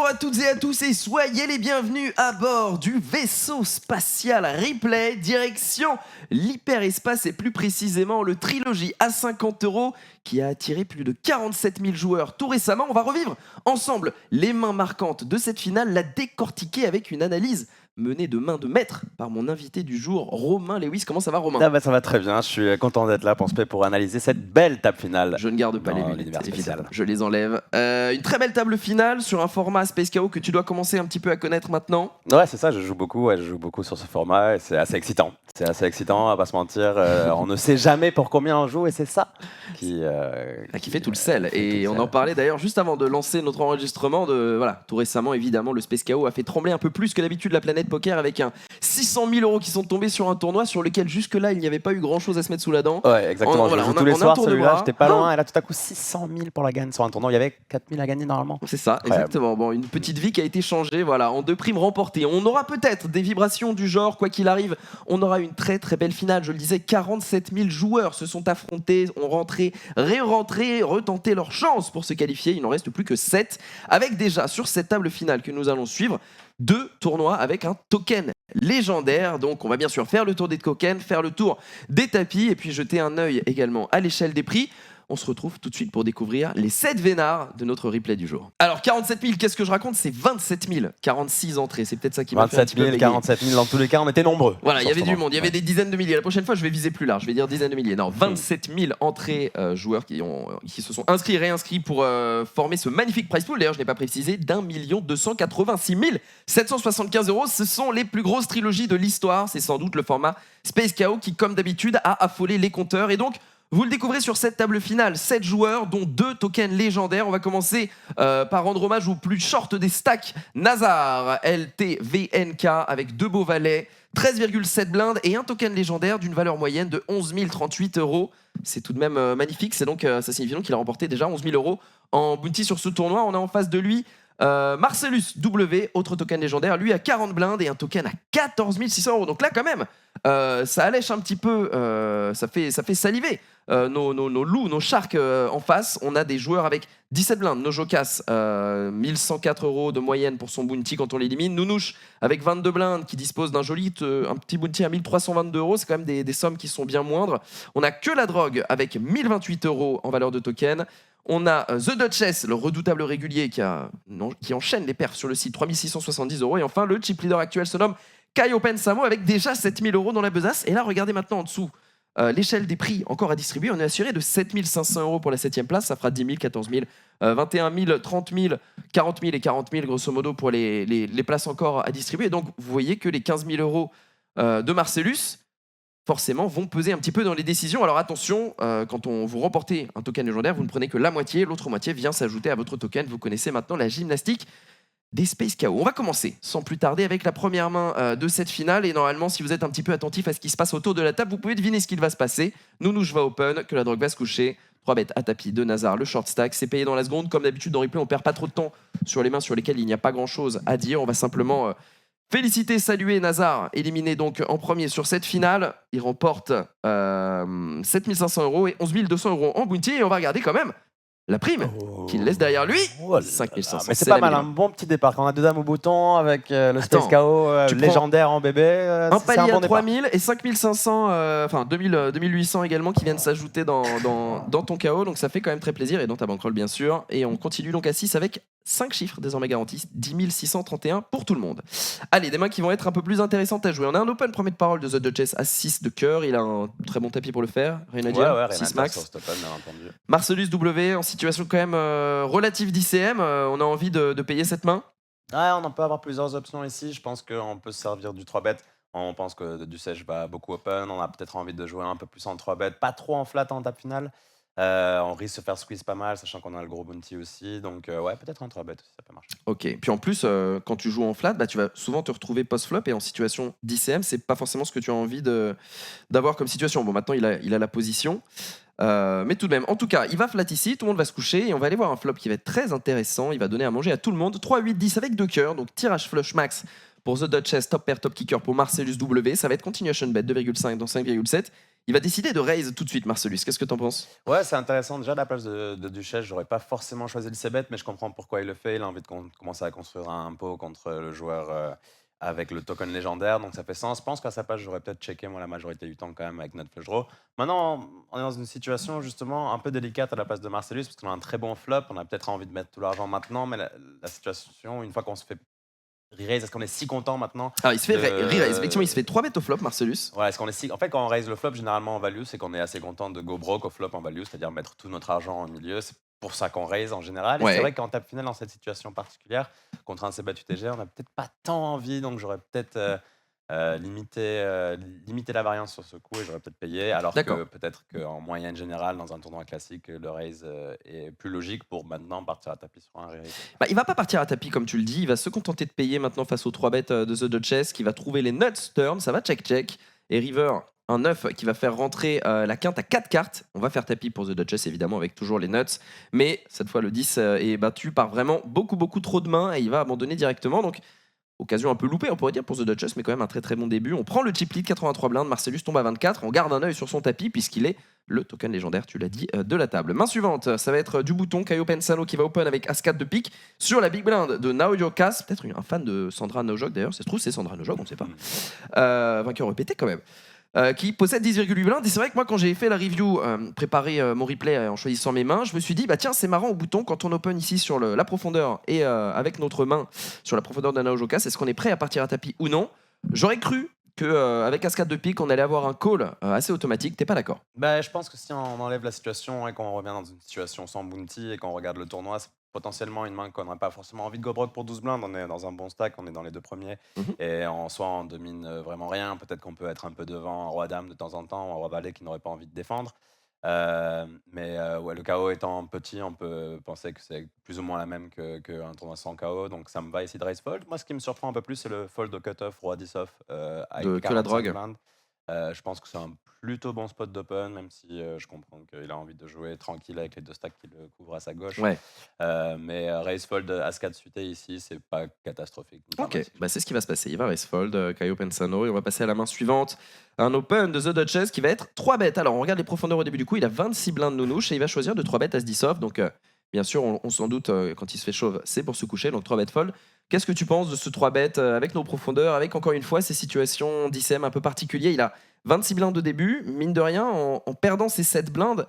à toutes et à tous et soyez les bienvenus à bord du vaisseau spatial Ripley, direction l'hyperespace et plus précisément le Trilogy à 50 € qui a attiré plus de 47 000 joueurs tout récemment. On va revivre ensemble les mains marquantes de cette finale, la décortiquer avec une analyse menée de main de maître par mon invité du jour, Romain Lewis. Comment ça va, Romain ? Ça va très bien, je suis content d'être là pour analyser cette belle table finale. Je ne garde pas les lunettes, évidemment. Je les enlève. Une très belle table finale sur un format Space KO que tu dois commencer un petit peu à connaître maintenant. Ouais, c'est ça, je joue beaucoup sur ce format et c'est assez excitant. C'est assez excitant, on va pas se mentir. On ne sait jamais pour combien on joue et c'est ça qui fait tout le sel. Et on en parlait d'ailleurs juste avant de lancer notre enregistrement. Tout récemment, évidemment, le Space KO a fait trembler un peu plus que d'habitude la planète poker avec un 600 000 € qui sont tombés sur un tournoi sur lequel jusque-là il n'y avait pas eu grand chose à se mettre sous la dent. Ouais, exactement. Je joue tous les soirs celui-là, j'étais pas loin et là tout à coup 600 000 pour la gagne sur un tournoi. Il y avait 4 000 à gagner normalement. C'est ça, exactement. Bon, une petite vie qui a été changée, voilà, en 2 primes remportées. On aura peut-être des vibrations du genre, quoi qu'il arrive, on aura une très très belle finale. Je le disais, 47 000 joueurs se sont affrontés, ont rentré, re-rentré, retenté leur chance pour se qualifier. Il n'en reste plus que 7, avec déjà sur cette table finale que nous allons suivre 2 tournois avec un token légendaire. Donc on va bien sûr faire le tour des tokens, faire le tour des tapis et puis jeter un œil également à l'échelle des prix. On se retrouve tout de suite pour découvrir les 7 vénards de notre replay du jour. Alors 47 000, qu'est-ce que je raconte ? C'est 27 000, 46 entrées, c'est peut-être ça qui m'a fait un petit peu bégayer. 47 000, dans tous les cas on était nombreux. Voilà, il y avait du monde, il y avait des dizaines de milliers. La prochaine fois je vais viser plus large, je vais dire dizaines de milliers. Non, 27 000 entrées joueurs qui se sont inscrits et réinscrits pour former ce magnifique prize pool. D'ailleurs je n'ai pas précisé, d'1 286 775 €. Ce sont les plus grosses trilogies de l'histoire. C'est sans doute le format Space KO qui comme d'habitude a affolé les compteurs. Et donc vous le découvrez sur cette table finale, 7 joueurs dont 2 tokens légendaires. On va commencer par rendre hommage au plus short des stacks, Nazar LTVNK avec 2 beaux valets, 13,7 blindes et un token légendaire d'une valeur moyenne de 11 038 €. C'est tout de même magnifique, ça signifie donc qu'il a remporté déjà 11 000 € en bounty sur ce tournoi. On a en face de lui Marcellus W, autre token légendaire, lui à 40 blindes et un token à 14 600 €. Donc là quand même, ça allèche un petit peu, ça fait saliver nos loups, nos sharks en face. On a des joueurs avec 17 blindes, Nojokas 1104 € de moyenne pour son bounty quand on l'élimine. Nounouche avec 22 blindes qui dispose d'un joli un petit bounty à 1322 €. C'est quand même des sommes qui sont bien moindres. On a que la drogue avec 1028 € en valeur de token. On a The Duchess, le redoutable régulier qui enchaîne les perfs sur le site, 3670 €. Et enfin, le chip leader actuel se nomme Kaio Pensamo avec déjà 7000 € dans la besace. Et là, regardez maintenant en dessous l'échelle des prix encore à distribuer. On est assuré de 7500 € pour la 7e place. Ça fera 10 000, 14 000, 21 000, 30 000, 40 000 et 40 000 grosso modo pour les places encore à distribuer. Et donc, vous voyez que les 15 000 € de Marcellus forcément vont peser un petit peu dans les décisions. Alors attention, quand vous remportez un token légendaire, vous ne prenez que la moitié, l'autre moitié vient s'ajouter à votre token. Vous connaissez maintenant la gymnastique des Space KO. On va commencer sans plus tarder avec la première main de cette finale. Et normalement, si vous êtes un petit peu attentif à ce qui se passe autour de la table, vous pouvez deviner ce qu'il va se passer. Nounouche va open, que la drogue va se coucher. 3 bêtes à tapis de Nazar, le short stack, c'est payé dans la seconde. Comme d'habitude dans replay, on perd pas trop de temps sur les mains sur lesquelles il n'y a pas grand chose à dire. On va simplement féliciter, saluer Nazar, éliminé donc en premier sur cette finale. Il remporte 7 500 € et 11 200 € en bounty. Et on va regarder quand même la prime qu'il laisse derrière lui. 5 500. Mais c'est pas mal, un bon petit départ. Quand on a 2 dames au bouton avec le Space KO légendaire en bébé. Un palier à 3000 et 5500, enfin 2800 également qui viennent s'ajouter dans ton KO. Donc ça fait quand même très plaisir et dans ta bankroll bien sûr. Et on continue donc à 6 avec 5 chiffres désormais garantis, 10 631 pour tout le monde. Allez, des mains qui vont être un peu plus intéressantes à jouer. On a un open premier de parole de The Duchess à 6 de cœur. Il a un très bon tapis pour le faire. Rien à dire, 6 max. Marcellus W en situation quand même relative d'ICM. On a envie de payer cette main. Ouais, on en peut avoir plusieurs options ici. Je pense qu'on peut se servir du 3 bet. On pense que Duchess va beaucoup open. On a peut-être envie de jouer un peu plus en 3 bet, pas trop en flat en table finale. On risque de se faire squeeze pas mal, sachant qu'on a le gros bounty aussi. Donc, ouais, peut-être un 3-bet aussi, ça peut marcher. Ok. Puis en plus, quand tu joues en flat, tu vas souvent te retrouver post-flop et en situation d'ICM, c'est pas forcément ce que tu as envie d'avoir comme situation. Bon, maintenant, il a la position. Mais tout de même, en tout cas, il va flat ici, tout le monde va se coucher et on va aller voir un flop qui va être très intéressant. Il va donner à manger à tout le monde. 3, 8, 10 avec 2 cœurs. Donc, tirage flush max pour The Duchess, top pair, top kicker pour Marcellus W. Ça va être continuation bet 2,5 dans 5,7. il va décider de raise tout de suite, Marcellus. Qu'est-ce que t'en penses? Ouais, c'est intéressant. Déjà, à la place de Duchesse, j'aurais pas forcément choisi le C-bet, mais je comprends pourquoi il le fait. Il a envie de commencer à construire un pot contre le joueur avec le token légendaire, donc ça fait sens. Je pense qu'à sa place, j'aurais peut-être checké moi la majorité du temps quand même avec notre flush draw. Maintenant, on est dans une situation justement un peu délicate à la place de Marcellus, parce qu'on a un très bon flop. On a peut-être envie de mettre tout l'argent maintenant, mais la situation, une fois qu'on se fait re-raise, est-ce qu'on est si content maintenant Alors, il se fait re-raise. Effectivement, il se de fait 3 bêtes au flop, Marcellus. Ouais, est-ce qu'on est si... En fait, quand on raise le flop, généralement en value, c'est qu'on est assez content de go broke au flop en value, c'est-à-dire mettre tout notre argent au milieu. C'est pour ça qu'on raise en général. Et c'est Ouais. vrai qu'en table finale, dans cette situation particulière, contre un C-bet UTG, on n'a peut-être pas tant envie, donc j'aurais peut-être limité la variance sur ce coup et j'aurais peut-être payé. Alors que D'accord. peut-être qu'en moyenne générale, dans un tournoi classique, le raise est plus logique pour maintenant partir à tapis sur un raise. Bah, il va pas partir à tapis comme tu le dis, il va se contenter de payer maintenant face aux 3 bêtes de The Duchess, qui va trouver les nuts turn, ça va check. Et River, un 9 qui va faire rentrer la quinte à 4 cartes. On va faire tapis pour The Duchess évidemment avec toujours les nuts, mais cette fois le 10 est battu par vraiment beaucoup trop de mains et il va abandonner directement. Donc occasion un peu loupée, on pourrait dire, pour The Duchess, mais quand même un très bon début. On prend le chip lead, 83 blindes, Marcellus tombe à 24, on garde un œil sur son tapis puisqu'il est le token légendaire, tu l'as dit, de la table. Main suivante, ça va être du bouton, Caio Pensano qui va open avec As-4 de pique sur la big blind de Naoyo Kas, peut-être un fan de Sandra Nojok d'ailleurs, ça se trouve c'est Sandra Nojok, on ne sait pas. Vainqueur répété quand même. Qui possède 10,8 blindes. Et c'est vrai que moi, quand j'ai fait la review, préparé mon replay en choisissant mes mains, je me suis dit, bah tiens, c'est marrant au bouton, quand on open ici sur la profondeur et avec notre main sur la profondeur d'un Naojokas, est-ce qu'on est prêt à partir à tapis ou non? J'aurais cru qu'avec As-4 de pique, on allait avoir un call assez automatique. T'es pas d'accord? Bah, je pense que si on enlève la situation et qu'on revient dans une situation sans bounty et qu'on regarde le tournoi, c'est potentiellement une main qu'on n'aurait pas forcément envie de go broke pour 12 blindes. On est dans un bon stack, on est dans les deux premiers. Mhm. Et en soi, on domine vraiment rien. Peut-être qu'on peut être un peu devant un roi-dame de temps en temps, ou un roi-valet qui n'aurait pas envie de défendre. Ouais, le KO étant petit, on peut penser que c'est plus ou moins la même qu'un tournoi sans KO. Donc ça me va ici de raise fold. Moi, ce qui me surprend un peu plus, c'est le fold au cutoff, roi 10 off, avec Que la 45 drogue. blindes. Je pense que c'est un plutôt bon spot d'open, même si je comprends qu'il a envie de jouer tranquille avec les deux stacks qui le couvrent à sa gauche. Ouais. Mais raise fold As-4 suité ici, c'est pas catastrophique. Ok, bah c'est ce qui va se passer. Il va raise fold, Caio Pensano, et on va passer à la main suivante. Un open de The Duchess qui va être 3 bêtes. Alors on regarde les profondeurs au début du coup, il a 26 blindes nounouche et il va choisir de 3 bêtes As 10 off. Donc bien sûr, on s'en doute, quand il se fait chauve, c'est pour se coucher, donc 3 bêtes fold. Qu'est-ce que tu penses de ce 3 bêtes avec nos profondeurs, avec encore une fois ces situations d'ICM un peu particulières? Il a 26 blindes de début, mine de rien, en perdant ses 7 blindes,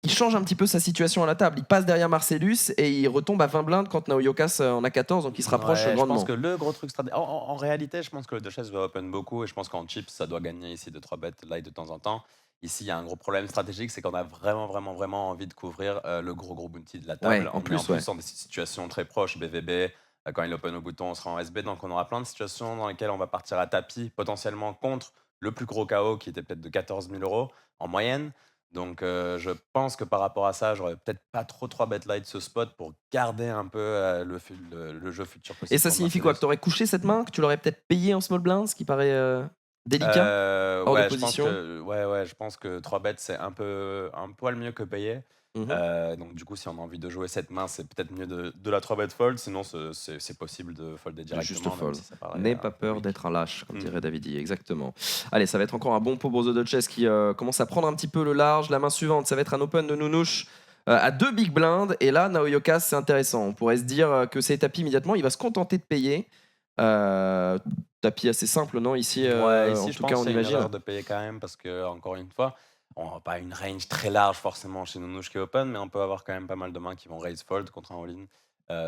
il change un petit peu sa situation à la table. Il passe derrière Marcellus et il retombe à 20 blindes quand Naoyokas en a 14, donc il se rapproche Ouais, je grandement. pense que le gros truc en réalité, je pense que le Duchess va open beaucoup et je pense qu'en chips, ça doit gagner ici de 3 bêtes light de temps en temps. Ici, il y a un gros problème stratégique, c'est qu'on a vraiment envie de couvrir le gros bounty de la table. Ouais, en On est plus, en plus dans des situations très proches, BVB. Quand il open au bouton, on sera en SB. Donc on aura plein de situations dans lesquelles on va partir à tapis, potentiellement contre le plus gros KO qui était peut-être de 14 000 euros en moyenne. Donc je pense que par rapport à ça, j'aurais peut-être pas trop 3 bet light ce spot pour garder un peu le jeu futur possible. Et ça pour signifie quoi? Que Marcellus. tu aurais couché cette main? Que tu l'aurais peut-être payé en small blind, ce qui paraît délicat? Hors de Ouais, position. je pense que 3 bêtes, c'est un poil mieux que payer. Mhm. Donc du coup, si on a envie de jouer cette main, c'est peut-être mieux de la 3 bet fold. Sinon, c'est possible de folder directement. Juste même fold. si ça paraît, N'aie pas peur weak. d'être un lâche, comme Mhm. dirait Davidi, exactement. Allez, ça va être encore un bon pot pour The Duchess qui commence à prendre un petit peu le large. La main suivante, ça va être un open de Nounouche à 2 big blinds. Et là, Naoyokas, c'est intéressant. On pourrait se dire que c'est tapis immédiatement. Il va se contenter de payer. Tapis assez simple, non? Ici, Ouais, ici, en je tout pense cas, que on c'est une imagine. erreur de payer quand même parce que, encore une fois, on n'a pas une range très large forcément chez Nounouche qui est open, mais on peut avoir quand même pas mal de mains qui vont raise fold contre un all-in.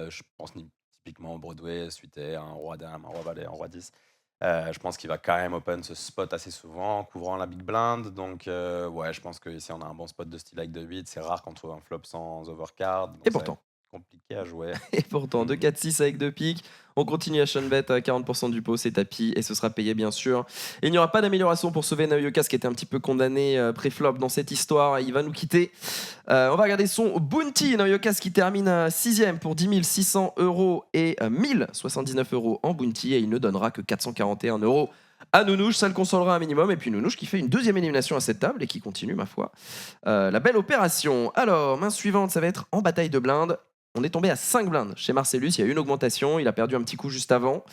Je pense typiquement au Broadway, suité, un roi dame, un roi valet, un roi 10. Je pense qu'il va quand même open ce spot assez souvent en couvrant la big blind. Donc, ouais, je pense qu'ici, on a un bon spot de style like de 8. C'est rare qu'on trouve un flop sans overcard. Donc Et ça va pourtant. être compliqué à jouer. Et pourtant, 2 4 6 avec 2 piques. On continue à bet à 40% du pot, c'est tapis et ce sera payé bien sûr. Et il n'y aura pas d'amélioration pour sauver Naoyokas qui était un petit peu condamné pré-flop dans cette histoire. Il va nous quitter. On va regarder son bounty. Naoyokas qui termine 6ème pour 10 600 € et 1079 € en bounty et il ne donnera que 441 € à Nounouche, ça le consolera un minimum. Et puis Nounouche qui fait une deuxième élimination à cette table et qui continue, ma foi, la belle opération. Alors, main suivante, ça va être en bataille de blindes. On est tombé à 5 blindes chez Marcellus, il y a eu une augmentation, il a perdu un petit coup juste avant.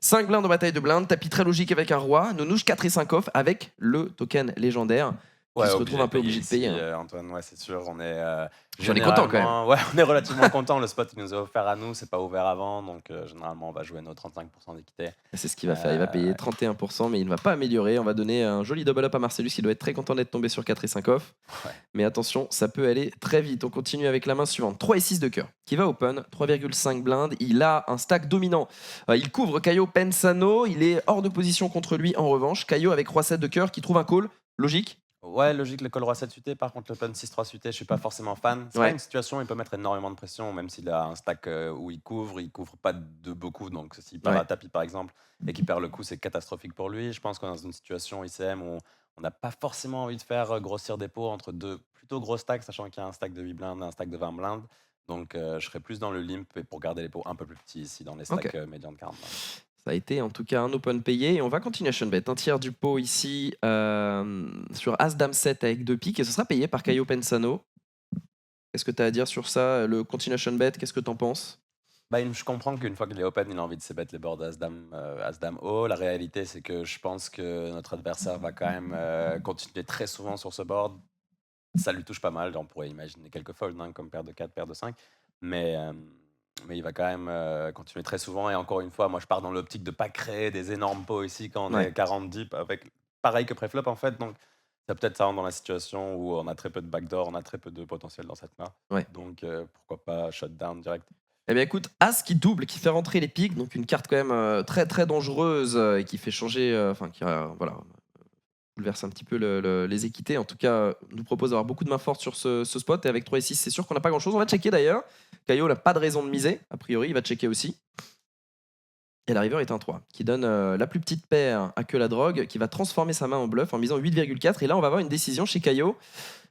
5 blindes en bataille de blindes, tapis très logique avec un roi, Nounouche 4 et 5 off avec le token légendaire Ouais, se obligé retrouve de un peu payer obligé de payer. ici, Antoine, ouais, c'est sûr. On est J'en ai content quand même. ouais, on est relativement content. Le spot, il nous est offert à nous, c'est pas ouvert avant, donc généralement, on va jouer nos 35% d'équité. C'est ce qu'il va faire. Il va payer Ouais. 31%, mais il ne va pas améliorer. On va donner un joli double up à Marcellus qui doit être très content d'être tombé sur 4 et 5 off. Ouais. Mais attention, ça peut aller très vite. On continue avec la main suivante. 3 et 6 de cœur qui va open. 3,5 blindes. Il a un stack dominant. Il couvre Caio Pensano. Il est hors de position contre lui en revanche. Caio avec Roi 7 de cœur qui trouve un call. Logique. Ouais, logique, le col roi 7 suité. Par contre, l'open 6-3 suité, je suis pas forcément fan. C'est pas Ouais. une situation où il peut mettre énormément de pression, même s'il a un stack où il couvre pas de beaucoup. Donc, s'il perd Ouais. à tapis, par exemple, et qu'il perd le coup, c'est catastrophique pour lui. Je pense qu'on est dans une situation ICM où on n'a pas forcément envie de faire grossir des pots entre deux plutôt gros stacks, sachant qu'il y a un stack de 8 blindes et un stack de 20 blindes. Donc, je serais plus dans le limp et pour garder les pots un peu plus petits ici, dans les stacks médians de 40 blindes. Ça a été en tout cas un open payé. Et on va continuation bet. Un tiers du pot ici sur As-Dame 7 avec 2 piques. Et ce sera payé par Caio Pensano. Qu'est-ce que tu as à dire sur ça? Le continuation bet, qu'est-ce que tu en penses? Bah, je comprends qu'une fois qu'il est open, il a envie de se bet les boards As-Dame haut. La réalité, c'est que je pense que notre adversaire va quand même continuer très souvent sur ce board. Ça lui touche pas mal. On pourrait imaginer quelques folds, hein, comme paire de 4, paire de 5. Mais il va quand même continuer très souvent. Et encore une fois, moi, je pars dans l'optique de pas créer des énormes pots ici quand on Ouais. est 40 deep, avec pareil que préflop, en fait. Donc, ça rentre dans la situation où on a très peu de backdoor, on a très peu de potentiel dans cette main. Ouais. Donc, pourquoi pas shutdown direct. Eh bien écoute, As qui double, qui fait rentrer les piques, donc une carte quand même très très dangereuse et qui fait changer, enfin qui voilà, bouleverse un petit peu les équités. En tout cas, nous propose d'avoir beaucoup de mains fortes sur ce spot. Et avec 3 et 6, c'est sûr qu'on n'a pas grand chose. On va checker d'ailleurs. Caio n'a pas de raison de miser, a priori, il va checker aussi. Et la river est un 3, qui donne la plus petite paire à que la drogue, qui va transformer sa main en bluff en misant 8,4. Et là, on va avoir une décision chez Caio.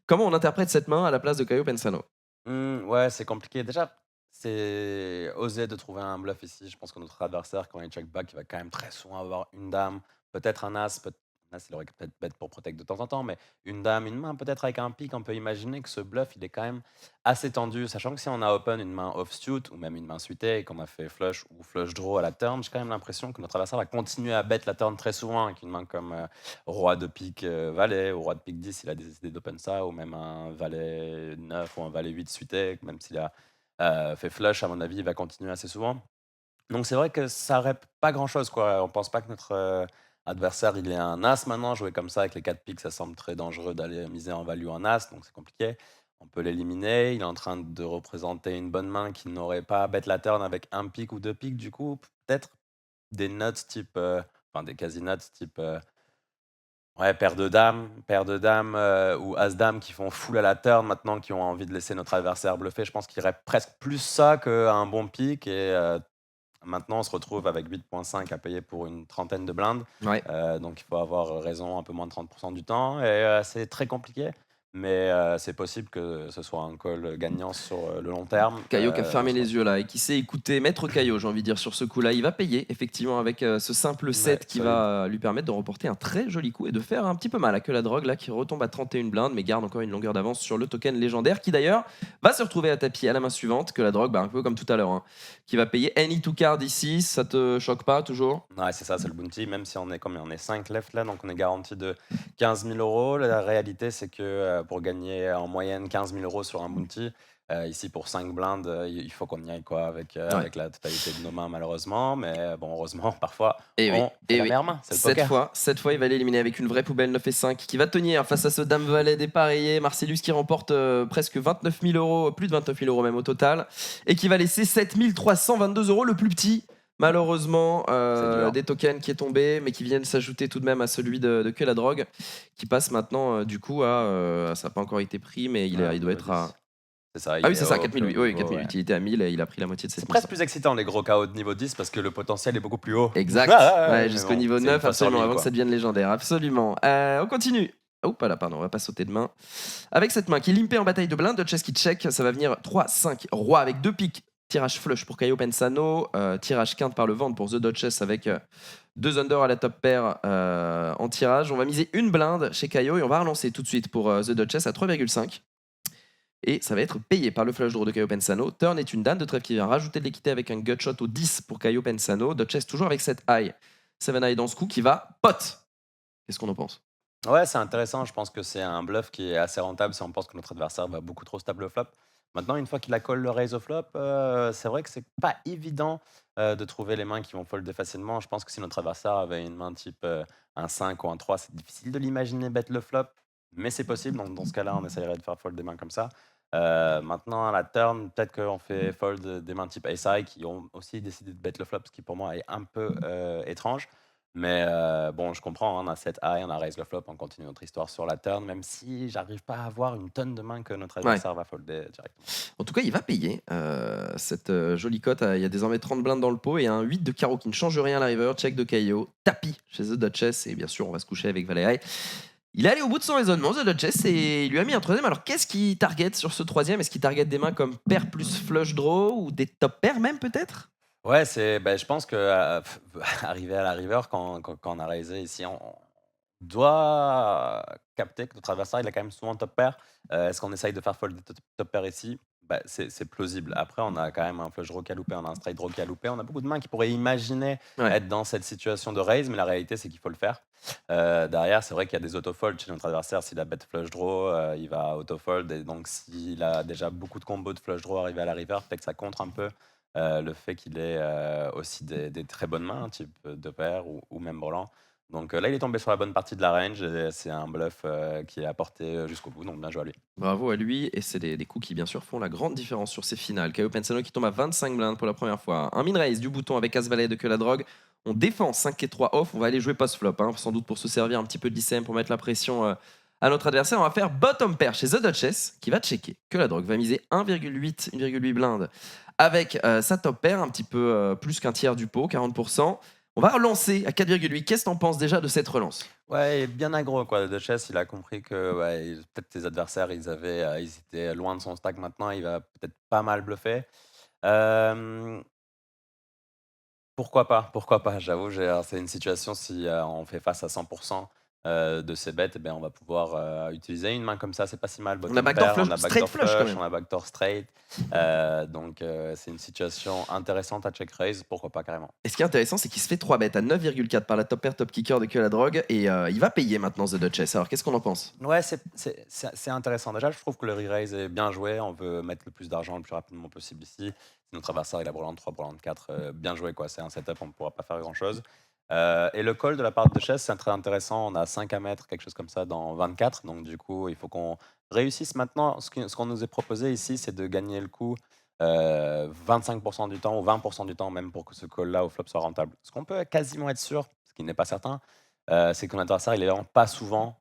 Comment on interprète cette main à la place de Caio Pensano? Ouais, c'est compliqué. Déjà, c'est oser de trouver un bluff ici. Je pense que notre adversaire, quand il check back, il va quand même très souvent avoir une dame, peut-être un as. Un as, il aurait peut-être bet pour protect de temps en temps, mais une dame, une main, peut-être avec un pic. On peut imaginer que ce bluff, il est quand même assez tendu, sachant que si on a open une main offsuit ou même une main suitée et qu'on a fait flush ou flush draw à la turn, j'ai quand même l'impression que notre adversaire va continuer à bet la turn très souvent avec une main comme roi de pique valet ou roi de pique 10, il a décidé d'open ça, ou même un valet 9 ou un valet 8 suité, même s'il a fait flush, à mon avis, il va continuer assez souvent. Donc c'est vrai que ça rep pas grand-chose, quoi. On pense pas que notre adversaire, il est un as maintenant. Jouer comme ça avec les 4 piques, ça semble très dangereux d'aller miser en value en as, donc c'est compliqué. On peut l'éliminer. Il est en train de représenter une bonne main qui n'aurait pas à bet la turn avec un pique ou 2 piques. Du coup, peut-être des nuts type, enfin des quasi-nuts type, ouais, paire de dames ou as-dame qui font full à la turn maintenant, qui ont envie de laisser notre adversaire bluffer. Je pense qu'il y aurait presque plus ça qu'un bon pick. Et maintenant, on se retrouve avec 8,5 à payer pour une trentaine de blindes. Ouais. Donc, il faut avoir raison un peu moins de 30% du temps. Et c'est très compliqué. Mais c'est possible que ce soit un call gagnant sur le long terme. Caio qui a fermé les yeux là et qui sait écouter, maître Caio, j'ai envie de dire, sur ce coup-là. Il va payer effectivement avec ce simple 7 qui solide. va lui permettre de remporter un très joli coup et de faire un petit peu mal à que la drogue là qui retombe à 31 blindes mais garde encore une longueur d'avance sur le token légendaire qui d'ailleurs va se retrouver à tapis à la main suivante. Que la drogue, un peu comme tout à l'heure, hein, qui va payer any two card ici. Ça te choque pas toujours? Ouais, c'est ça, c'est le bounty. Même si on est combien? On est 5 left là, donc on est garanti de 15 000 euros. La réalité, c'est que pour gagner en moyenne 15 000 euros sur un bounty, ici pour 5 blindes, il faut qu'on y aille quoi, avec la totalité de nos mains, malheureusement. Mais bon, heureusement, parfois, Et oui, on fait et la oui. meilleure main. C'est le poker. Cette fois, il va l'éliminer avec une vraie poubelle 9 et 5 qui va tenir face à ce Dame Valet dépareillé. Marcellus qui remporte presque 29 000 euros, plus de 29 000 euros même au total, et qui va laisser 7 322 euros, le plus petit. Malheureusement, C'est dur. des tokens qui est tombé, mais qui viennent s'ajouter tout de même à celui de Que la drogue, qui passe maintenant du coup à. Ça n'a pas encore été pris, mais il Ouais, doit niveau être à. 10. C'est ça. Ah oui, c'est ça, 4000. Oui, 4000 ouais. utilité à 1000, et il a pris la moitié de C'est cette presque plus excitant les gros KO de niveau 10 parce que le potentiel est beaucoup plus haut. Exact. Ouais, Ouais, mais jusqu'au bon, niveau c'est 9, une fois sur absolument, 1000, avant que quoi. ça devienne légendaire. Absolument. On continue. Oh, pas là, pardon, on va pas sauter de main. Avec cette main qui est limpée en bataille de blindes, Duchess qui check, ça va venir 3, 5, roi avec 2 piques. Tirage flush pour Caio Pensano, tirage quinte par le ventre pour The Duchess avec 2 under à la top pair en tirage. On va miser une blinde chez Caio et on va relancer tout de suite pour The Duchess à 3,5. Et ça va être payé par le flush draw de Caio Pensano. Turn est une dame de trèfle qui vient rajouter de l'équité avec un gutshot au 10 pour Caio Pensano. Duchess toujours avec cette high. 7 high dans ce coup qui va pot. Qu'est-ce qu'on en pense? Ouais, c'est intéressant. Je pense que c'est un bluff qui est assez rentable si on pense que notre adversaire va beaucoup trop stable au flop. Maintenant, une fois qu'il a call le raise au flop, c'est vrai que c'est pas évident de trouver les mains qui vont folder facilement. Je pense que si notre adversaire avait une main type un 5 ou un 3, c'est difficile de l'imaginer bet le flop, mais c'est possible. Donc, dans ce cas-là, on essayerait de faire fold des mains comme ça. Maintenant, à la turn, peut-être qu'on fait fold des mains type SI qui ont aussi décidé de bet le flop, ce qui pour moi est un peu étrange. Mais bon, je comprends, hein, on a 7 high, on a raise le flop, on continue notre histoire sur la turn, même si j'arrive pas à avoir une tonne de mains que notre Ouais. adversaire va folder directement. En tout cas, il va payer cette jolie cote. Il y a désormais 30 blindes dans le pot et un 8 de carreau qui ne change rien à la river. Check de KO, tapis chez The Duchess. Et bien sûr, on va se coucher avec Valet High. Il est allé au bout de son raisonnement, The Duchess, et il lui a mis un troisième. Alors, qu'est-ce qu'il target sur ce troisième? Est-ce qu'il target des mains comme pair plus flush draw ou des top pairs même peut-être? Ouais, je pense que arriver à la river, quand on a raisé ici, on doit capter que notre adversaire, il a quand même souvent top pair. Est-ce qu'on essaye de faire fold des top pair ici? C'est plausible. Après, on a quand même un flush draw qui a loupé, on a un straight draw qui a loupé. On a beaucoup de mains qui pourraient imaginer Ouais. être dans cette situation de raise, mais la réalité, c'est qu'il faut le faire. Derrière, c'est vrai qu'il y a des auto-fold chez notre adversaire. S'il a bet flush draw, il va auto-fold. Et donc, s'il a déjà beaucoup de combos de flush draw arrivés à la river, peut-être que ça contre un peu le fait qu'il ait aussi des très bonnes mains, type de pair ou même brelan. Donc là, il est tombé sur la bonne partie de la range et c'est un bluff qui est apporté jusqu'au bout, donc bien joué à lui. Bravo à lui, et c'est des coups qui bien sûr font la grande différence sur ces finales. Caio Pensano qui tombe à 25 blindes pour la première fois. Un min raise du bouton avec As-Valet de que la drogue. On défend 5 et 3 off, on va aller jouer post-flop, hein, sans doute pour se servir un petit peu d'ICM pour mettre la pression à notre adversaire. On va faire bottom pair chez The Duchess qui va checker. Que la drogue va miser 1,8 blindes avec sa top pair, un petit peu plus qu'un tiers du pot, 40%. On va relancer à 4,8. Qu'est-ce que t'en penses déjà de cette relance? Ouais, il est bien aggro, quoi. De chess, il a compris que ouais, peut-être tes adversaires, ils étaient loin de son stack maintenant. Il va peut-être pas mal bluffer. Euh, Pourquoi pas? Pourquoi pas? J'avoue, c'est une situation si, on fait face à 100 de ses bêtes, eh bien, on va pouvoir, utiliser une main comme ça, c'est pas si mal. On a Bottom backdoor pair, on flush, a straight backdoor flush quand flush, même. on a backdoor straight, donc c'est une situation intéressante à check raise, pourquoi pas carrément. Et ce qui est intéressant, c'est qu'il se fait 3 bêtes à 9,4 par la top pair, top kicker de que la drogue. Et il va payer maintenant The Duchess. Alors qu'est-ce qu'on en pense? Ouais, c'est intéressant. Déjà, je trouve que le re-raise est bien joué. On veut mettre le plus d'argent le plus rapidement possible ici. Si notre adversaire il a Breland 3, Breland 4, bien joué, quoi. C'est un setup, on ne pourra pas faire grand-chose. Et le call de la part de Chess, c'est très intéressant. On a 5 à mettre, quelque chose comme ça, dans 24. Donc, du coup, il faut qu'on réussisse maintenant. Ce qu'on nous est proposé ici, c'est de gagner le coup 25% du temps ou 20% du temps, même pour que ce call-là au flop soit rentable. Ce qu'on peut quasiment être sûr, ce qui n'est pas certain, c'est que notre adversaire, il est vraiment pas souvent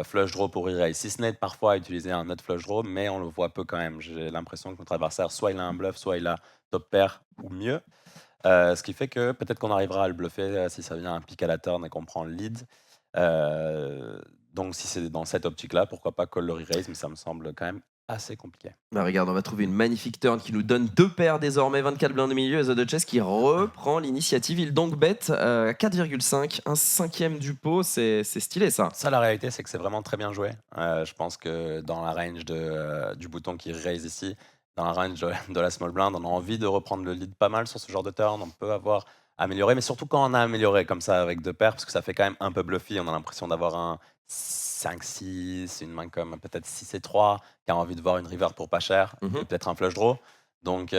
flush draw pour e-raise. Si ce n'est parfois utiliser un autre flush draw, mais on le voit peu quand même. J'ai l'impression que notre adversaire, soit il a un bluff, soit il a top pair ou mieux. Ce qui fait que peut-être qu'on arrivera à le bluffer si ça vient un pic à la turn et qu'on prend le lead. Donc si c'est dans cette optique-là, pourquoi pas call le re-raise, mais ça me semble quand même assez compliqué. Bah regarde, on va trouver une magnifique turn qui nous donne 2 paires désormais, 24 blindes au milieu. Et The Duchess qui reprend l'initiative. Il donc bet 4,5, un cinquième du pot. C'est stylé ça. Ça, la réalité, c'est que c'est vraiment très bien joué. Je pense que dans la range du bouton qui raise ici, dans la range de la small blind, on a envie de reprendre le lead pas mal sur ce genre de turn. On peut avoir amélioré, mais surtout quand on a amélioré comme ça avec deux paires, parce que ça fait quand même un peu bluffy. On a l'impression d'avoir un 5-6, une main comme peut-être 6 et 3, qui a envie de voir une river pour pas cher, Mhm. et peut-être un flush draw. Donc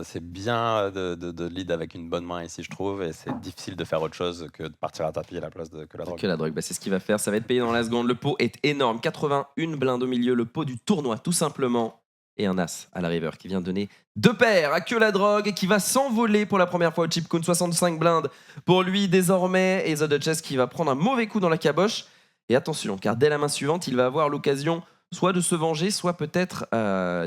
c'est bien de lead avec une bonne main ici, je trouve, et c'est difficile de faire autre chose que de partir à tapis à la place de que la drogue. Que la drogue, bah, c'est ce qu'il va faire. Ça va être payé dans la seconde. Le pot est énorme. 81 blindes au milieu. Le pot du tournoi, tout simplement. Et un as à la river qui vient donner 2 paires à que la drogue et qui va s'envoler pour la première fois au chip con. 65 blindes pour lui désormais. Et The Duchess qui va prendre un mauvais coup dans la caboche. Et attention, car dès la main suivante, il va avoir l'occasion soit de se venger, soit peut-être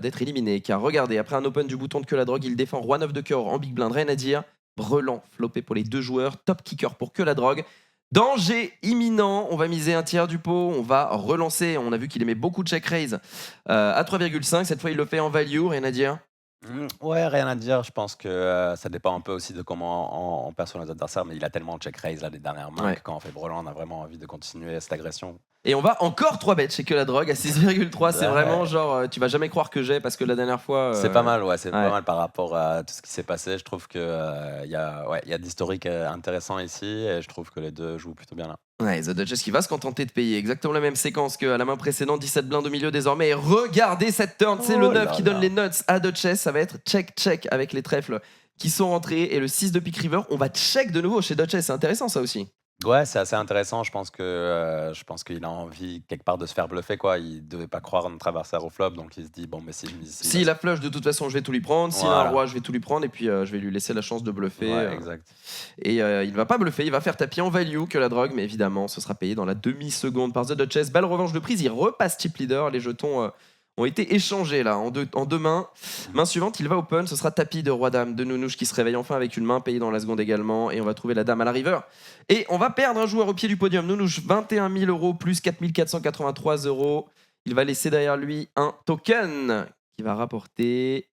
d'être éliminé. Car regardez, après un open du bouton de que la drogue, il défend Roi 9 de cœur en big blind. Rien à dire. Brelan flopé pour les deux joueurs. Top kicker pour que la drogue. Danger imminent, on va miser un tiers du pot, on va relancer, on a vu qu'il aimait beaucoup check raise à 3,5, cette fois il le fait en value, rien à dire. Ouais, rien à dire. Je pense que ça dépend un peu aussi de comment on perçoit nos adversaires, mais il a tellement check raise là des dernières mains Ouais. que quand on fait brelan, on a vraiment envie de continuer cette agression. Et on va encore 3 bêtes chez que la drogue à 6,3, c'est Ouais. vraiment genre tu vas jamais croire que j'ai parce que la dernière fois... C'est pas mal, ouais, c'est ouais. pas mal par rapport à tout ce qui s'est passé. Je trouve que il y a d'historique intéressant ici et je trouve que les deux jouent plutôt bien là. Ouais, The Duchess qui va se contenter de payer exactement la même séquence qu'à la main précédente, 17 blindes au milieu désormais. Et regardez cette turn, c'est le 9 qui donne les nuts à Duchess. Ça va être check avec les trèfles qui sont rentrés. Et le 6 de pick river, on va check de nouveau chez Duchess. C'est intéressant ça aussi. Ouais, c'est assez intéressant. Je pense qu'il a envie quelque part de se faire bluffer, quoi. Il devait pas croire notre adversaire au flop, donc il se dit bon, mais S'il a flush, de toute façon, je vais tout lui prendre. S'il a un roi, je vais tout lui prendre. Et puis, je vais lui laisser la chance de bluffer. Ouais, exact. Et il va pas bluffer, il va faire tapis en value que la drogue, mais évidemment, ce sera payé dans la demi-seconde par The Duchess. Belle revanche de prise, il repasse chip leader. Les jetons ont été échangés là en deux mains. Main suivante, il va open, ce sera tapis de roi-dame de Nounouche qui se réveille enfin avec une main payée dans la seconde également. Et on va trouver la dame à la river. Et on va perdre un joueur au pied du podium. Nounouche, 21 000 € plus 4 483 €. Il va laisser derrière lui un token qui va rapporter.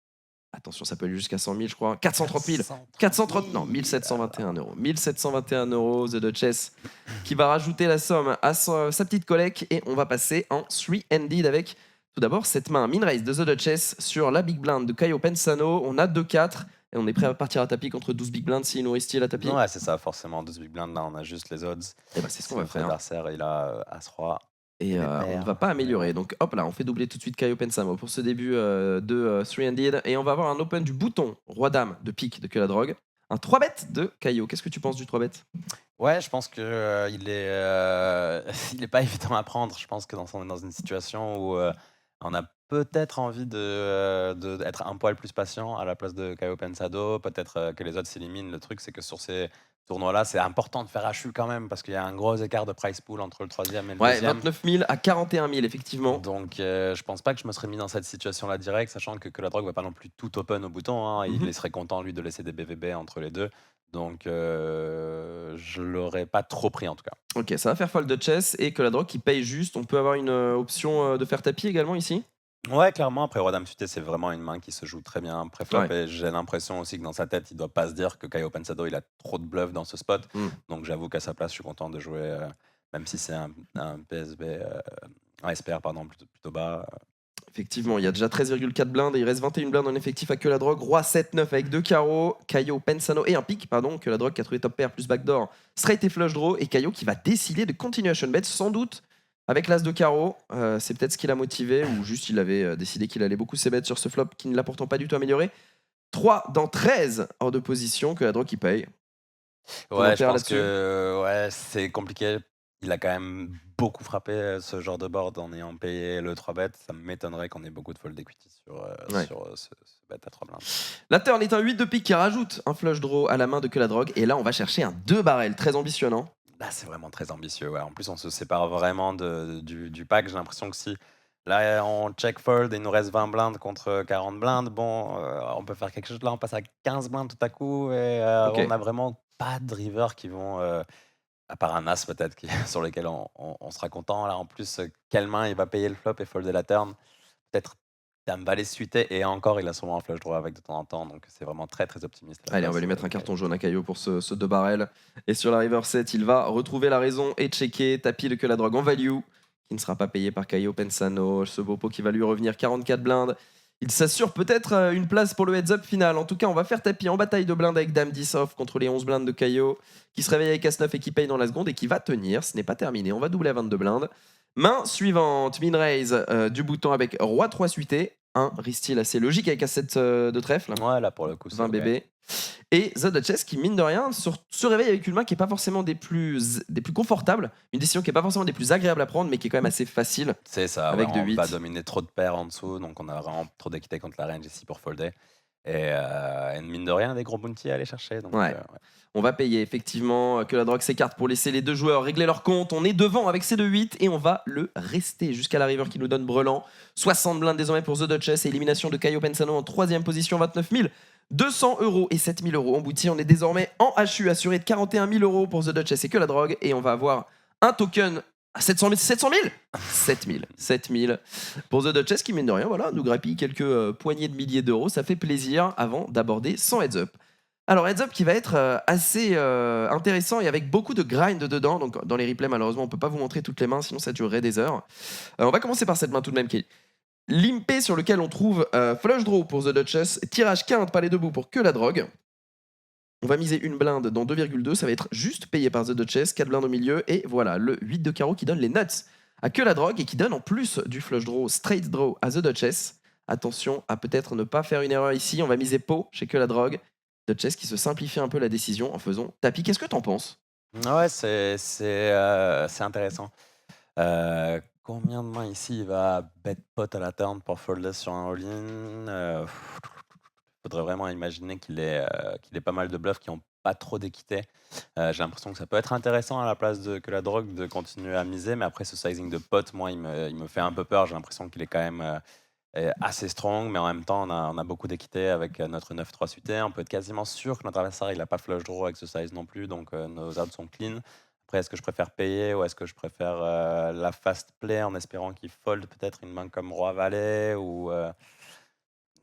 Attention, ça peut aller jusqu'à 100 000, je crois. 430 000. 430, non, 1721 €. 1721 €, The Duchess, qui va rajouter la somme à sa petite collecte. Et on va passer en 3-ended avec, tout d'abord, cette main min-raise de The Duchess sur la big blind de Caio Pensano. On a 2-4 et on est prêt à partir à tapis contre 12 big blinds s'il nous reste à tapis. Ouais, c'est ça, forcément. 12 big blinds, là, on a juste les odds. Et bah, c'est ce qu'on va faire. L'adversaire, il a As-Roi. Et on ne va pas améliorer. Donc hop là, on fait doubler tout de suite Caio Pensamo pour ce début de 3-ended. Et on va avoir un open du bouton Roi-Dame de pique de Que la drogue. Un 3-bet de Caio. Qu'est-ce que tu penses du 3-bet? Ouais, je pense qu'il il est pas évident à prendre. Je pense que on est dans une situation où on a peut-être envie d'être un poil plus patient à la place de Caio Pensado. Peut-être que les autres s'éliminent. Le truc, c'est que sur ces tournois-là, c'est important de faire HU quand même parce qu'il y a un gros écart de price pool entre le troisième et le deuxième. 29 000 à 41 000, effectivement. Donc, je pense pas que je me serais mis dans cette situation-là direct, sachant que la drogue va pas non plus tout open au bouton. Hein. Il serait content, lui, de laisser des BVB entre les deux. Donc, je l'aurais pas trop pris en tout cas. Ok, ça va faire fold de chess et que la drogue qui paye juste. On peut avoir une option de faire tapis également ici. Ouais, clairement. Après, Roi-Dame suité, c'est vraiment une main qui se joue très bien pré-flop. Et j'ai l'impression aussi que dans sa tête, il doit pas se dire que Caio Pensado, il a trop de bluff dans ce spot. Donc, j'avoue qu'à sa place, je suis content de jouer, même si c'est un PSB, un SPR, pardon, plutôt bas. Effectivement, il y a déjà 13,4 blindes et il reste 21 blindes en effectif à Que la drogue. Roi 7-9 avec 2 carreaux. Caio Pensano et un pic, pardon. Que la drogue qui a trouvé top pair plus backdoor. Straight et flush draw. Et Caio qui va décider de continuation bet sans doute avec l'as de carreau. C'est peut-être ce qui l'a motivé ou juste il avait décidé qu'il allait beaucoup ses bêtes sur ce flop qui ne l'a pourtant pas du tout amélioré. 3 dans 13 hors de position. Que la drogue qui paye. Ouais, je pense que c'est compliqué. Il a quand même beaucoup frappé ce genre de board en ayant payé le 3-bet. Ça m'étonnerait qu'on ait beaucoup de fold equity sur ce bet à 3 blindes. La turn est un 8 de pique qui rajoute un flush draw à la main de Que la drogue. Et là, on va chercher un 2 barrel. Très ambitionnant. Là, c'est vraiment très ambitieux. Ouais. En plus, on se sépare vraiment du pack. J'ai l'impression que si là, on check fold et il nous reste 20 blindes contre 40 blindes, bon, on peut faire quelque chose. Là, on passe à 15 blindes tout à coup. Et on n'a vraiment pas de drivers qui vont... à part un as peut-être sur lesquels on sera content. Là, en plus, quelle main il va payer le flop et folder la turn? Peut-être Dame Valet suité et encore, il a sûrement un flush draw avec de temps en temps. Donc, c'est vraiment très, très optimiste. Allez, on va lui mettre un carton jaune à Caio pour ce 2 barrel. Et sur la river 7, il va retrouver la raison et checker. Tapis de Que la drogue en value, qui ne sera pas payé par Caio Pensano. Ce beau pot qui va lui revenir 44 blindes. Il s'assure peut-être une place pour le heads-up final. En tout cas, on va faire tapis en bataille de blindes avec Dame 10 off contre les 11 blindes de Caio, qui se réveille avec As-9 et qui paye dans la seconde et qui va tenir. Ce n'est pas terminé. On va doubler à 22 blindes. Main suivante, min raise du bouton avec Roi 3 suité. Un ristil assez logique avec As-7 de trèfle. Ouais, là pour le coup, 20 bébés. Et The Duchess qui, mine de rien, se réveille avec une main qui n'est pas forcément des plus confortables. Une décision qui n'est pas forcément des plus agréables à prendre, mais qui est quand même assez facile. C'est ça, avec on 2-8. va dominer trop de paires en dessous, donc on a vraiment trop d'équité contre la range ici pour folder. Et mine de rien, des gros bounty à aller chercher. Donc, ouais. On va payer effectivement Que la drogue s'écarte pour laisser les deux joueurs régler leur compte. On est devant avec ces 2-8 et on va le rester jusqu'à la river qui nous donne Brelan. 60 blindes désormais pour The Duchess et élimination de Caio Pensano en 3e position, 29 200 € et 7 000 € en boutique. On est désormais en HU assuré de 41 000 € pour The Duchess et Que la drogue. Et on va avoir un token à 700 000 7 000 pour The Duchess qui, mine de rien, voilà, nous grappille quelques poignées de milliers d'euros. Ça fait plaisir avant d'aborder son heads-up. Alors, heads-up qui va être assez intéressant et avec beaucoup de grind dedans. Donc, dans les replays, malheureusement, on ne peut pas vous montrer toutes les mains, sinon ça durerait des heures. On va commencer par cette main tout de même qui est limpé, sur lequel on trouve flush draw pour The Duchess, tirage quinte, palais debout pour Que la drogue. On va miser une blinde dans 2,2. Ça va être juste payé par The Duchess. 4 blindes au milieu. Et voilà, le 8 de carreau qui donne les nuts à que la drogue et qui donne en plus du flush draw, straight draw à The Duchess. Attention à peut-être ne pas faire une erreur ici. On va miser pot chez que la drogue. Duchess qui se simplifie un peu la décision en faisant tapis. Qu'est-ce que t'en penses? Ouais, c'est intéressant. Combien de mains ici il va bet pot à la turn pour folder sur un all-in? Faudrait vraiment imaginer qu'il ait pas mal de bluffs qui ont pas trop d'équité. J'ai l'impression que ça peut être intéressant à la place de que la drogue de continuer à miser, mais après ce sizing de pot, moi, il me fait un peu peur. J'ai l'impression qu'il est quand même, assez strong, mais en même temps, on a beaucoup d'équité avec, notre 9-3 suité. On peut être quasiment sûr que notre adversaire, il a pas flush draw avec ce size non plus, donc nos outs sont clean. Après, est-ce que je préfère payer ou est-ce que je préfère, la fast play en espérant qu'il fold peut-être une main comme roi valet ou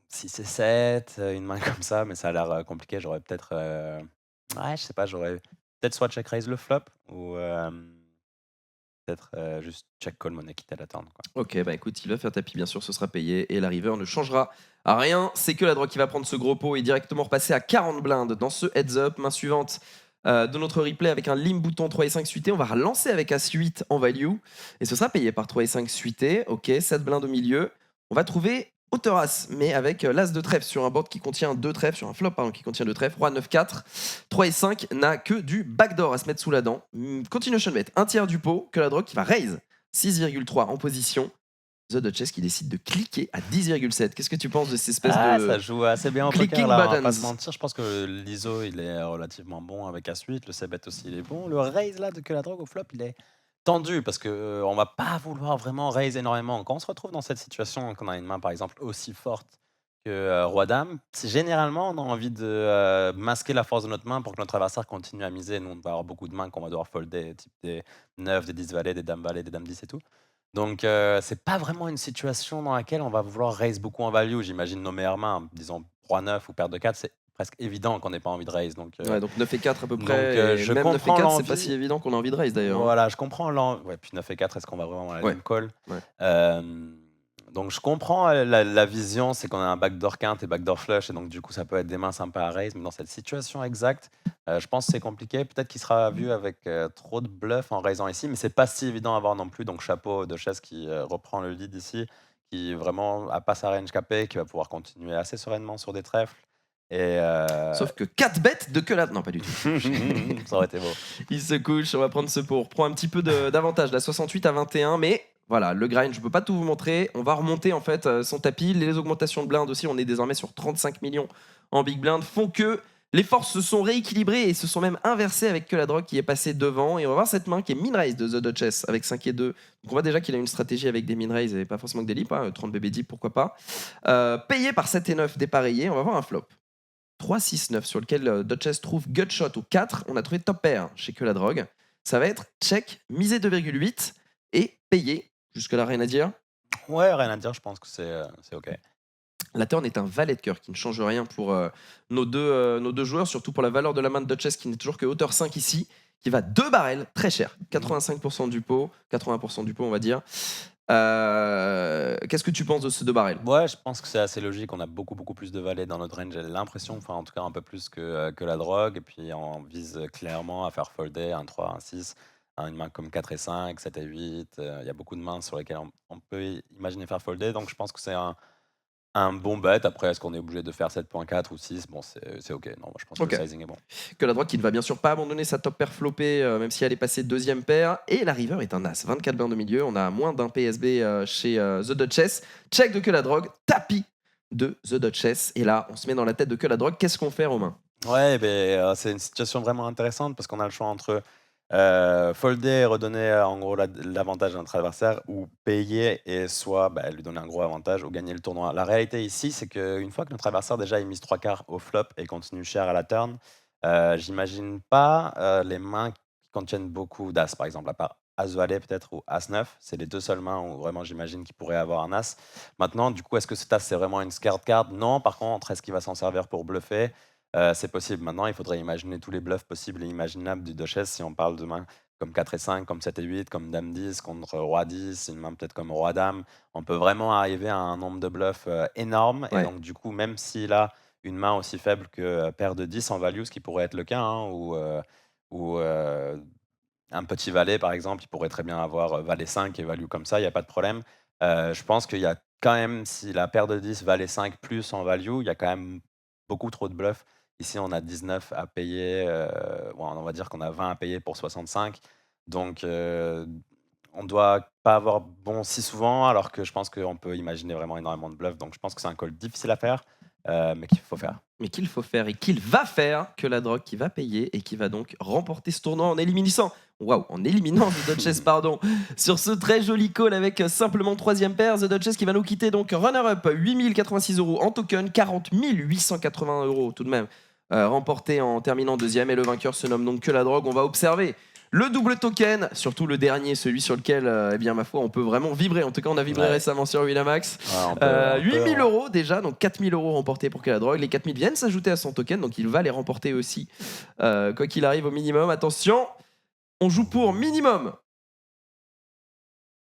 6 et 7, une main comme ça, mais ça a l'air, compliqué. J'aurais peut-être, ouais, je sais pas, j'aurais peut-être soit check raise le flop ou, peut-être, juste check call mon équité à la turn, quoi. Ok, bah écoute, il va faire tapis, bien sûr, ce sera payé et la river ne changera à rien. C'est que la drogue qui va prendre ce gros pot et directement repasser à 40 blindes dans ce heads up. Main suivante de notre replay avec un lim bouton 3 et 5 suité. On va relancer avec As-8 en value et ce sera payé par 3 et 5 suité. Ok, 7 blindes au milieu. On va trouver hauteur As, mais avec l'As de trèfle sur un board qui contient 2 trèfles, sur un flop pardon, qui contient 2 trèfles. Roi 9-4. 3 et 5 n'a que du backdoor à se mettre sous la dent. Continuation bet, un tiers du pot, que la drogue qui va raise 6,3 en position. The Duchess qui décide de cliquer à 10,7. Qu'est-ce que tu penses de cette espèce Ah, de ça joue assez bien au clicking poker là, on va pas se buttons? mentir. Je pense que l'ISO, il est relativement bon avec As-8, le c-bet aussi, il est bon. Le raise là de que la drogue au flop, il est tendu parce que, on va pas vouloir vraiment raise énormément. Quand on se retrouve dans cette situation, qu'on a une main par exemple aussi forte que, roi dame, c'est généralement on a envie de, masquer la force de notre main pour que notre adversaire continue à miser. Nous, on va avoir beaucoup de mains qu'on va devoir folder, type des 9, des 10 valets, des dames valets, des dames 10 et tout. Donc, c'est pas vraiment une situation dans laquelle on va vouloir raise beaucoup en value. J'imagine nos meilleures mains, disons roi 9 ou paire de 4, c'est presque évident qu'on n'ait pas envie de raise. Donc, Ouais, donc 9 et 4 à peu près, et je même 9 et comprends 4, c'est pas si l'envie. évident qu'on a envie de raise d'ailleurs, hein. Voilà, je comprends ouais, puis 9 et 4, est-ce qu'on va vraiment aller Ouais, limp call? ouais. Hem, donc je comprends, la vision, c'est qu'on a un backdoor quinte et backdoor flush et donc du coup, ça peut être des mains sympas à raise, mais dans cette situation exacte, je pense que c'est compliqué. Peut-être qu'il sera vu avec, trop de bluff en raisant ici, mais c'est pas si évident à voir non plus. Donc chapeau de chaise qui, reprend le lead ici, qui vraiment a pas sa range capée, qui va pouvoir continuer assez sereinement sur des trèfles et Sauf que 4 bêtes de que la... Non, pas du tout. ça aurait été beau. Il se couche, on va prendre ce pot. On reprend un petit peu d'avantage, la 68 à 21, mais voilà, le grind, je peux pas tout vous montrer. On va remonter en fait son tapis. Les augmentations de blind aussi, on est désormais sur 35 millions en big blind, font que les forces se sont rééquilibrées et se sont même inversées avec que la drogue qui est passée devant. Et on va voir cette main qui est min raise de The Duchess avec 5 et 2. Donc on voit déjà qu'il a une stratégie avec des min raise et pas forcément que des lips, hein, 30 BB deep, pourquoi pas. Payé par 7 et 9 dépareillé, on va voir un flop. 3-6-9 sur lequel Duchess trouve gutshot ou 4. On a trouvé top pair chez que la drogue. Ça va être check, misé 2,8 et payé. Jusque-là, rien à dire. Ouais, rien à dire, je pense que c'est OK. La turn est un valet de cœur qui ne change rien pour nos deux joueurs, surtout pour la valeur de la main de Duchess qui n'est toujours que hauteur 5 ici, qui va 2 barrels, très cher. 85% du pot, 80% du pot, on va dire. Qu'est-ce que tu penses de ce 2 barrels? Ouais, je pense que c'est assez logique. On a beaucoup, beaucoup plus de valets dans notre range, j'ai l'impression, enfin en tout cas un peu plus que la drogue. Et puis on vise clairement à faire folder un 3, un 6, une main comme 4 et 5, 7 et 8. Il y a beaucoup de mains sur lesquelles on peut imaginer faire folder. Donc je pense que c'est un bon bet. Après, est-ce qu'on est obligé de faire 7.4 ou 6? Bon, c'est OK. Non, moi, je pense que Ok. le sizing est bon. Que la droite qui ne va bien sûr pas abandonner sa top pair flopée, même si elle est passée deuxième paire. Et la river est un as, 24 blindes au milieu. On a moins d'un PSB chez The Duchess. Check de que la drogue, tapis de The Duchess. Et là, on se met dans la tête de que la drogue. Qu'est-ce qu'on fait, Romain? Ouais, c'est une situation vraiment intéressante parce qu'on a le choix entre folder et redonner en gros l'avantage à notre adversaire ou payer et soit lui donner un gros avantage ou gagner le tournoi. La réalité ici, c'est qu'une fois que notre adversaire déjà est mise 3 quarts au flop et continue cher à la turn, j'imagine pas les mains qui contiennent beaucoup d'as, par exemple, à part As valet peut-être ou As 9. C'est les deux seules mains où vraiment j'imagine qu'il pourrait avoir un As. Maintenant, du coup, est-ce que cet As c'est vraiment une scared card? Non, par contre, est-ce qu'il va s'en servir pour bluffer? C'est possible. Maintenant, il faudrait imaginer tous les bluffs possibles et imaginables du Duchess si on parle de mains comme 4 et 5, comme 7 et 8, comme Dame 10 contre Roi 10, une main peut-être comme Roi Dame. On peut vraiment arriver à un nombre de bluffs énorme. Et Ouais. donc, du coup, même s'il a une main aussi faible que paire de 10 en value, ce qui pourrait être le cas, hein, ou un petit valet, par exemple, il pourrait très bien avoir valet 5 et value comme ça, il y a pas de problème. Je pense qu'il y a quand même, si la paire de 10, valet 5 plus en value, il y a quand même beaucoup trop de bluffs. Ici, on a 19 à payer, on va dire qu'on a 20 à payer pour 65. Donc, on doit pas avoir bon si souvent, alors que je pense qu'on peut imaginer vraiment énormément de bluffs. Donc, je pense que c'est un call difficile à faire, mais qu'il faut faire. Mais qu'il faut faire et qu'il va faire que la drogue qui va payer et qui va donc remporter ce tournoi en éliminant The Duchess, pardon, sur ce très joli call avec simplement 3e paire. The Duchess qui va nous quitter donc runner-up, 8086 € en token, 40 880 € tout de même remporté en terminant 2e, et le vainqueur se nomme donc que la drogue. On va observer le double token, surtout le dernier, celui sur lequel, eh bien, ma foi, on peut vraiment vibrer. En tout cas, on a vibré récemment sur Winamax. 8000 € déjà, donc 4000 € remportés pour que la drogue. Les 4000 viennent s'ajouter à son token, donc il va les remporter aussi, quoi qu'il arrive au minimum. Attention, on joue pour minimum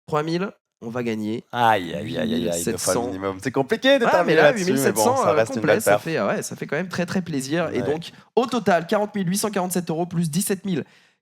3000. On va gagner. Aïe, 700 minimum. C'est compliqué de mais terminer là, là-dessus, 8700 mais bon, ça reste une complet, belle ça perf. fait quand même très très plaisir. Et Ouais. donc, au total, 40 847 € plus 17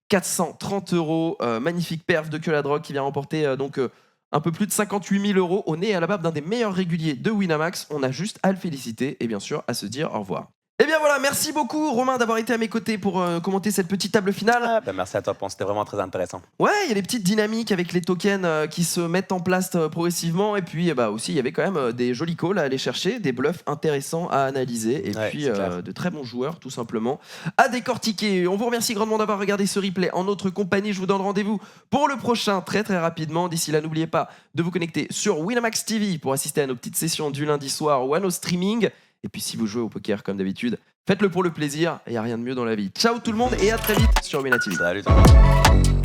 430 €. Magnifique perf de Que la drogue qui vient remporter un peu plus de 58 000 € au nez et à la barbe d'un des meilleurs réguliers de Winamax. On a juste à le féliciter et bien sûr à se dire au revoir. Et bien voilà, merci beaucoup Romain d'avoir été à mes côtés pour commenter cette petite table finale. Merci à toi, c'était vraiment très intéressant. Ouais, il y a des petites dynamiques avec les tokens qui se mettent en place progressivement. Et puis aussi, il y avait quand même des jolis calls à aller chercher, des bluffs intéressants à analyser. Et puis de très bons joueurs, tout simplement, à décortiquer. On vous remercie grandement d'avoir regardé ce replay en notre compagnie. Je vous donne rendez-vous pour le prochain très très rapidement. D'ici là, n'oubliez pas de vous connecter sur Winamax TV pour assister à nos petites sessions du lundi soir ou à nos streamings. Et puis si vous jouez au poker comme d'habitude, faites-le pour le plaisir, il n'y a rien de mieux dans la vie. Ciao tout le monde et à très vite sur Winamax TV. Salut tout le monde.